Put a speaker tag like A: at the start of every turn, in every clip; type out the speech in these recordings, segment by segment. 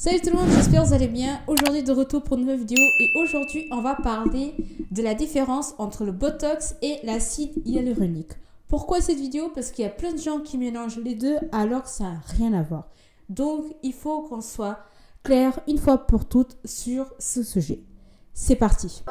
A: Salut tout le monde, j'espère que vous allez bien. Aujourd'hui de retour pour une nouvelle vidéo et aujourd'hui on va parler de la différence entre le Botox et l'acide hyaluronique. Pourquoi cette vidéo? Parce qu'il y a plein de gens qui mélangent les deux alors que ça n'a rien à voir. Donc il faut qu'on soit clair une fois pour toutes sur ce sujet. C'est parti!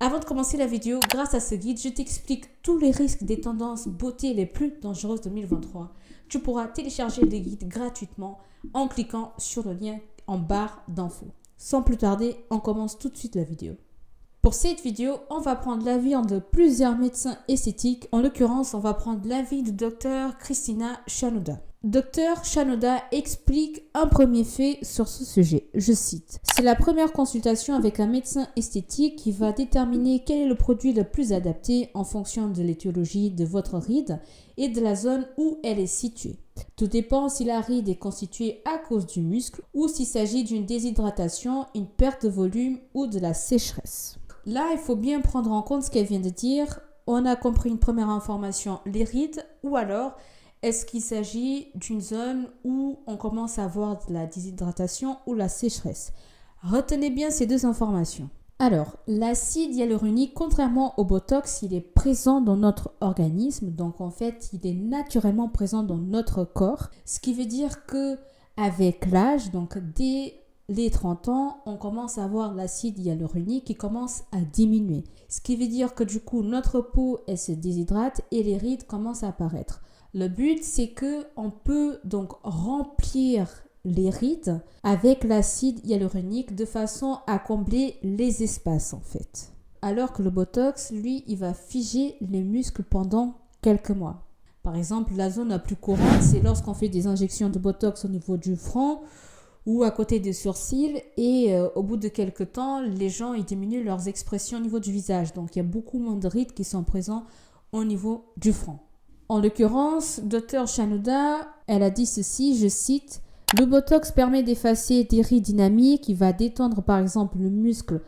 A: Avant de commencer la vidéo, grâce à ce guide, je t'explique tous les risques des tendances beauté les plus dangereuses de 2023. Tu pourras télécharger le guide gratuitement en cliquant sur le lien en barre d'infos. Sans plus tarder, on commence tout de suite la vidéo. Pour cette vidéo, on va prendre l'avis de plusieurs médecins esthétiques. En l'occurrence, on va prendre l'avis du docteur Christina Shanoda. Dr Shanoda explique un premier fait sur ce sujet. Je cite: c'est la première consultation avec un médecin esthétique qui va déterminer quel est le produit le plus adapté en fonction de l'étiologie de votre ride et de la zone où elle est située. Tout dépend si la ride est constituée à cause du muscle ou s'il s'agit d'une déshydratation, une perte de volume ou de la sécheresse. Là, il faut bien prendre en compte ce qu'elle vient de dire. On a compris une première information, les rides, ou alors est-ce qu'il s'agit d'une zone où on commence à avoir de la déshydratation ou la sécheresse? Retenez bien ces deux informations. Alors, l'acide hyaluronique, contrairement au Botox, il est présent dans notre organisme. Donc, en fait, il est naturellement présent dans notre corps. Ce qui veut dire que avec l'âge, donc dès les 30 ans, on commence à avoir l'acide hyaluronique qui commence à diminuer. Ce qui veut dire que du coup, notre peau, elle se déshydrate et les rides commencent à apparaître. Le but, c'est qu'on peut donc remplir les rides avec l'acide hyaluronique de façon à combler les espaces en fait. Alors que le Botox, lui, il va figer les muscles pendant quelques mois. Par exemple, la zone la plus courante, c'est lorsqu'on fait des injections de Botox au niveau du front ou à côté des sourcils et au bout de quelques temps, les gens ils diminuent leurs expressions au niveau du visage. Donc, il y a beaucoup moins de rides qui sont présents au niveau du front. En l'occurrence, Dr Shanoda, elle a dit ceci, je cite: le Botox permet d'effacer des rides dynamiques, il va détendre par exemple le muscle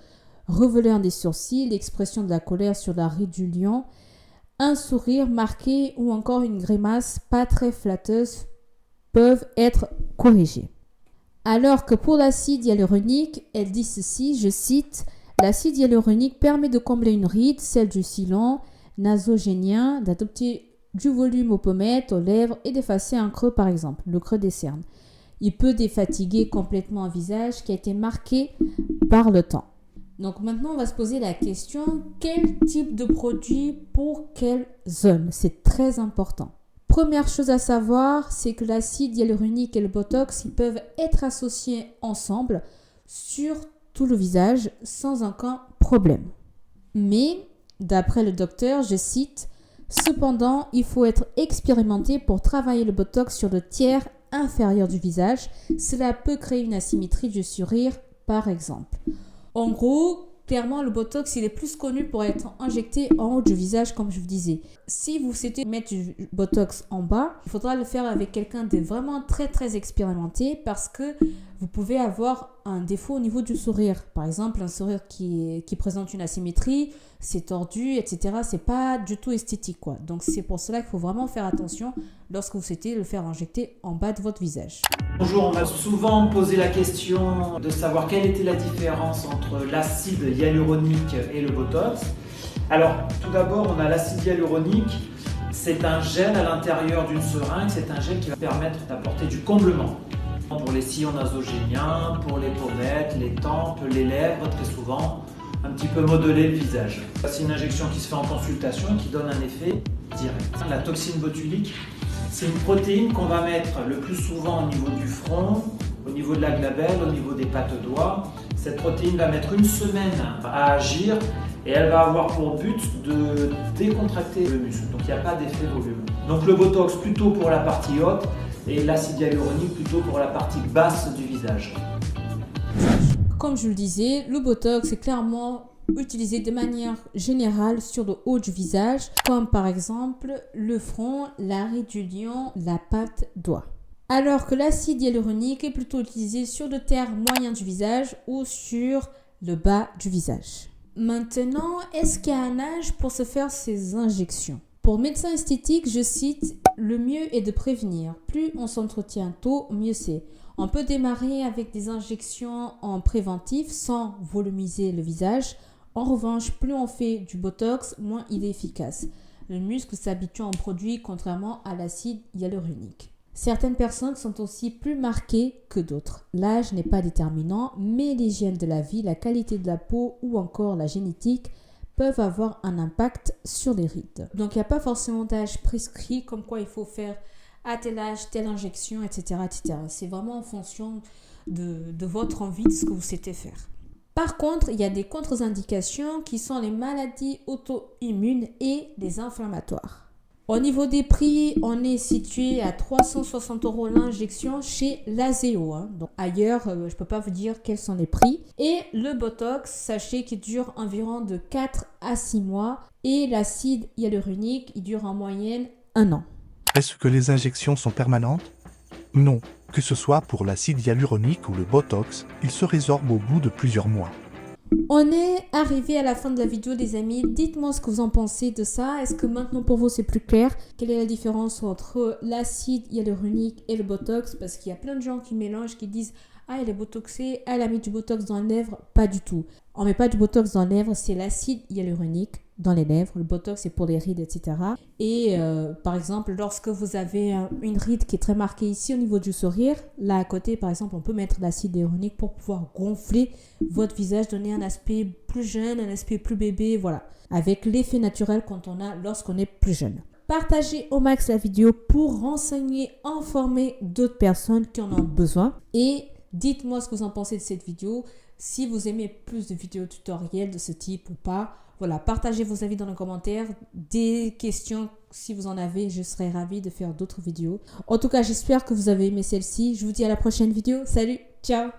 A: reveleur des sourcils, l'expression de la colère sur la ride du lion, un sourire marqué ou encore une grimace pas très flatteuse peuvent être corrigés. Alors que pour l'acide hyaluronique, elle dit ceci, je cite: l'acide hyaluronique permet de combler une ride, celle du sillon nasogénien, d'adopter du volume aux pommettes, aux lèvres et d'effacer un creux par exemple, le creux des cernes. Il peut défatiguer complètement un visage qui a été marqué par le temps. Donc maintenant, on va se poser la question, quel type de produit pour quelle zone? C'est très important. Première chose à savoir, c'est que l'acide hyaluronique et le Botox, ils peuvent être associés ensemble sur tout le visage sans aucun problème. Mais, d'après le docteur, je cite: cependant, il faut être expérimenté pour travailler le Botox sur le tiers inférieur du visage. Cela peut créer une asymétrie du sourire, par exemple. En gros, clairement, le Botox, il est plus connu pour être injecté en haut du visage, comme je vous disais. Si vous souhaitez mettre du Botox en bas, il faudra le faire avec quelqu'un de vraiment très, très expérimenté parce que vous pouvez avoir un défaut au niveau du sourire. Par exemple, un sourire qui présente une asymétrie, c'est tordu, etc. C'est pas du tout esthétique, quoi. Donc, c'est pour cela qu'il faut vraiment faire attention lorsque vous souhaitez le faire injecter en bas de votre visage.
B: Bonjour, on m'a souvent posé la question de savoir quelle était la différence entre l'acide hyaluronique et le Botox. Alors, tout d'abord, on a l'acide hyaluronique. C'est un gel à l'intérieur d'une seringue. C'est un gel qui va permettre d'apporter du comblement pour les sillons nasogéniens, pour les pommettes, les tempes, les lèvres, très souvent, un petit peu modeler le visage. C'est une injection qui se fait en consultation qui donne un effet direct. La toxine botulique, c'est une protéine qu'on va mettre le plus souvent au niveau du front, au niveau de la glabelle, au niveau des pattes doigts. Cette protéine va mettre une semaine à agir et elle va avoir pour but de décontracter le muscle. Donc il n'y a pas d'effet volume. Donc le Botox plutôt pour la partie haute et l'acide hyaluronique plutôt pour la partie basse du visage.
A: Comme je le disais, le Botox est clairement utilisé de manière générale sur le haut du visage, comme par exemple le front, la ride du lion, la patte doigt. Alors que l'acide hyaluronique est plutôt utilisé sur le terre moyen du visage ou sur le bas du visage. Maintenant, est-ce qu'il y a un âge pour se faire ces injections? Pour médecin esthétique, je cite, le mieux est de prévenir. Plus on s'entretient tôt, mieux c'est. On peut démarrer avec des injections en préventif sans volumiser le visage. En revanche, plus on fait du botox, moins il est efficace. Le muscle s'habitue en produit contrairement à l'acide hyaluronique. Certaines personnes sont aussi plus marquées que d'autres. L'âge n'est pas déterminant, mais l'hygiène de la vie, la qualité de la peau ou encore la génétique peuvent avoir un impact sur les rides. Donc il n'y a pas forcément d'âge prescrit, comme quoi il faut faire à tel âge, telle injection, etc. etc. C'est vraiment en fonction de votre envie, de ce que vous souhaitez faire. Par contre, il y a des contre-indications qui sont les maladies auto-immunes et les inflammatoires. Au niveau des prix, on est situé à 360 € l'injection chez Lazeo. Donc ailleurs, je ne peux pas vous dire quels sont les prix. Et le Botox, sachez qu'il dure environ de 4 à 6 mois. Et l'acide hyaluronique, il dure en moyenne 1 an.
C: Est-ce que les injections sont permanentes? Non. Que ce soit pour l'acide hyaluronique ou le Botox, il se résorbe au bout de plusieurs mois.
A: On est arrivé à la fin de la vidéo, les amis. Dites-moi ce que vous en pensez de ça. Est-ce que maintenant pour vous c'est plus clair? Quelle est la différence entre l'acide hyaluronique et le Botox? Parce qu'il y a plein de gens qui mélangent, qui disent ah, elle est botoxée, elle a mis du Botox dans les lèvres. Pas du tout. On ne met pas du Botox dans les lèvres, c'est l'acide hyaluronique dans les lèvres. Le Botox, c'est pour les rides, etc. Et par exemple, lorsque vous avez une ride qui est très marquée ici au niveau du sourire, là à côté, par exemple, on peut mettre l'acide hyaluronique pour pouvoir gonfler votre visage, donner un aspect plus jeune, un aspect plus bébé, voilà. Avec l'effet naturel qu'on a lorsqu'on est plus jeune. Partagez au max la vidéo pour renseigner, informer d'autres personnes qui en ont besoin. Et dites-moi ce que vous en pensez de cette vidéo. Si vous aimez plus de vidéos tutoriels de ce type ou pas. Voilà, partagez vos avis dans les commentaires. Des questions, si vous en avez, je serai ravie de faire d'autres vidéos. En tout cas, j'espère que vous avez aimé celle-ci. Je vous dis à la prochaine vidéo. Salut, ciao!